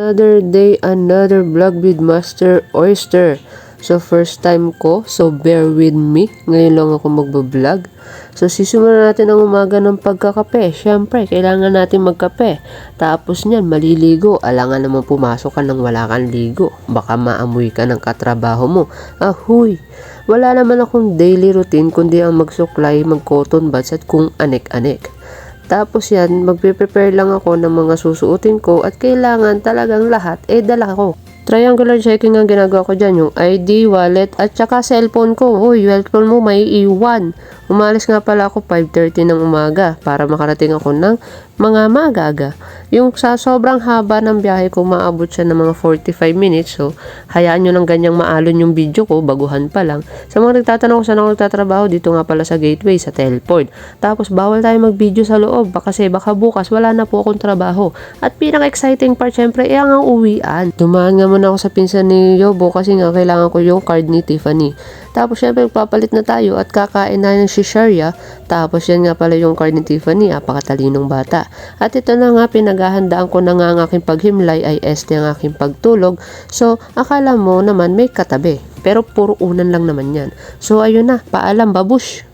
Another day, another vlog with Master Oyster. So first time ko, so bear with me. Ngayon lang ako magbablog. So sisimulan natin ang umaga ng pagkakape. Siyempre, kailangan natin magkape. Tapos niyan, maliligo. Alangan naman pumasok ka nang wala kang ligo. Baka maamoy ka ng katrabaho mo. Ahoy! Wala naman akong daily routine kundi ang magsuklay, mag-cotton buds at kung anek-anek. Tapos yan, magpe-prepare lang ako ng mga susuotin ko at kailangan talagang lahat dala ko. Triangular checking ang ginagawa ko dyan, yung ID, wallet at saka cellphone ko. Uy, cellphone mo may iwan. Umalis nga pala ako 5:30 ng umaga para makarating ako ng mga magaga. Yung sa sobrang haba ng biyahe ko, maabot siya ng mga 45 minutes. So, hayaan nyo lang ganyang maalon yung video ko, baguhan pa lang. Sa mga nagtatanong kung saan ako nagtatrabaho, dito nga pala sa Gateway, sa Teleport. Tapos, bawal tayo mag-video sa loob kasi baka bukas wala na po akong trabaho. At pinaka-exciting part, syempre, ang uwian. Dumaan nga muna ako sa pinsan ni Yobo kasi nga kailangan ko yung card ni Tiffany. Tapos, syempre, papalit na tayo at kakain na ng si Sharia. Tapos, yan nga pala yung card ni Tiffany, apakatalinong bata. At ito na nga, pinaghahandaan ko na nga ang aking paghimlay ay este ang aking pagtulog. So, akala mo naman may katabi. Pero puro unan lang naman yan. So, ayun na, paalam babush!